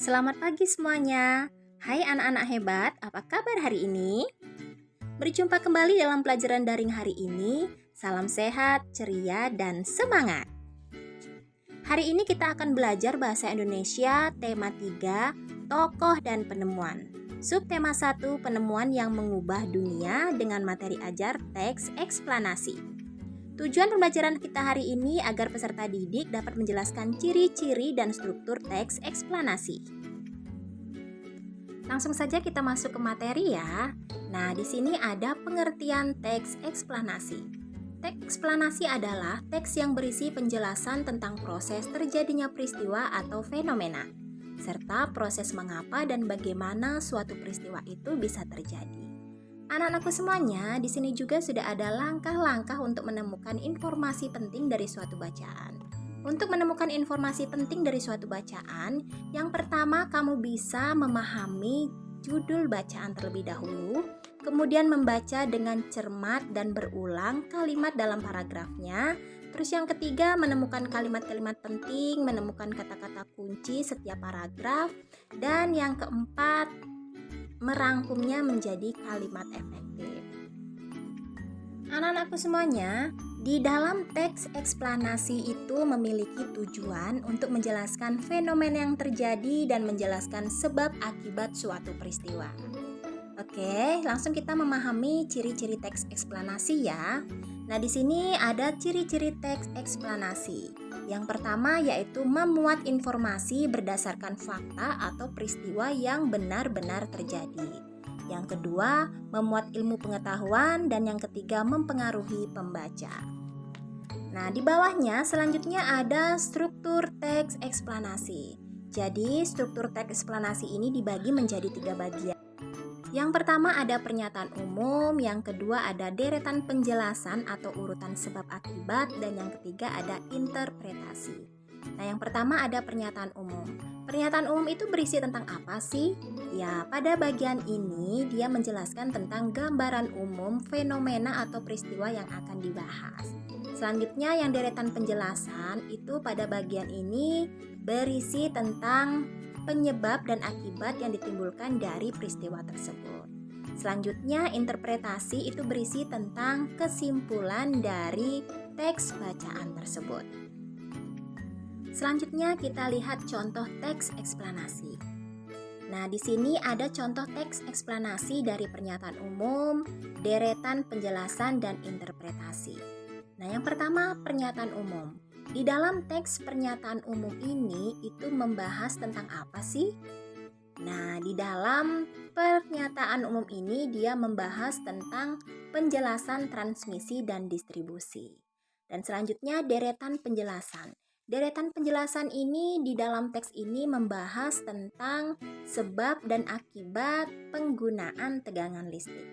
Selamat pagi semuanya. Hai anak-anak hebat, apa kabar hari ini? Berjumpa kembali dalam pelajaran daring hari ini. Salam sehat, ceria, dan semangat. Hari ini kita akan belajar bahasa Indonesia tema 3, tokoh dan penemuan. Subtema 1, penemuan yang mengubah dunia dengan materi ajar teks eksplanasi. Tujuan pembelajaran kita hari ini agar peserta didik dapat menjelaskan ciri-ciri dan struktur teks eksplanasi. Langsung saja kita masuk ke materi ya. Nah, di sini ada pengertian teks eksplanasi. Teks eksplanasi adalah teks yang berisi penjelasan tentang proses terjadinya peristiwa atau fenomena, serta proses mengapa dan bagaimana suatu peristiwa itu bisa terjadi. Anak-anakku semuanya, di sini juga sudah ada langkah-langkah untuk menemukan informasi penting dari suatu bacaan. Untuk menemukan informasi penting dari suatu bacaan, yang pertama kamu bisa memahami judul bacaan terlebih dahulu, kemudian membaca dengan cermat dan berulang kalimat dalam paragrafnya. Terus yang ketiga, menemukan kalimat-kalimat penting, menemukan kata-kata kunci setiap paragraf. Dan yang keempat, merangkumnya menjadi kalimat efektif. Anak-anakku semuanya, di dalam teks eksplanasi itu memiliki tujuan untuk menjelaskan fenomena yang terjadi dan menjelaskan sebab akibat suatu peristiwa. Oke, langsung kita memahami ciri-ciri teks eksplanasi ya. Nah, di sini ada ciri-ciri teks eksplanasi. Yang pertama yaitu memuat informasi berdasarkan fakta atau peristiwa yang benar-benar terjadi. Yang kedua, memuat ilmu pengetahuan, dan yang ketiga mempengaruhi pembaca. Nah, di bawahnya selanjutnya ada struktur teks eksplanasi. Jadi, struktur teks eksplanasi ini dibagi menjadi 3 bagian. Yang pertama ada pernyataan umum, yang kedua ada deretan penjelasan atau urutan sebab akibat, dan yang ketiga ada interpretasi. Nah, yang pertama ada pernyataan umum. Pernyataan umum itu berisi tentang apa sih? Ya, pada bagian ini dia menjelaskan tentang gambaran umum fenomena atau peristiwa yang akan dibahas. Selanjutnya yang deretan penjelasan itu pada bagian ini berisi tentang penyebab dan akibat yang ditimbulkan dari peristiwa tersebut. Selanjutnya, interpretasi itu berisi tentang kesimpulan dari teks bacaan tersebut. Selanjutnya, kita lihat contoh teks eksplanasi. Nah, di sini ada contoh teks eksplanasi dari pernyataan umum, deretan penjelasan, dan interpretasi. Nah, yang pertama, pernyataan umum. Di dalam teks pernyataan umum ini itu membahas tentang apa sih? Nah, di dalam pernyataan umum ini dia membahas tentang penjelasan transmisi dan distribusi. Dan selanjutnya deretan penjelasan. Deretan penjelasan ini di dalam teks ini membahas tentang sebab dan akibat penggunaan tegangan listrik.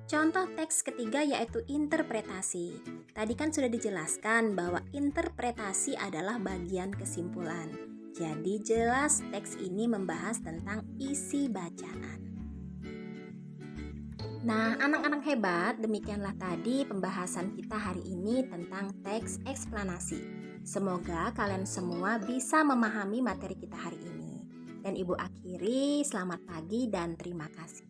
Contoh teks ketiga yaitu interpretasi. Tadi kan sudah dijelaskan bahwa interpretasi adalah bagian kesimpulan. Jadi jelas teks ini membahas tentang isi bacaan. Nah, anak-anak hebat, demikianlah tadi pembahasan kita hari ini tentang teks eksplanasi. Semoga kalian semua bisa memahami materi kita hari ini. Dan Ibu akhiri, selamat pagi dan terima kasih.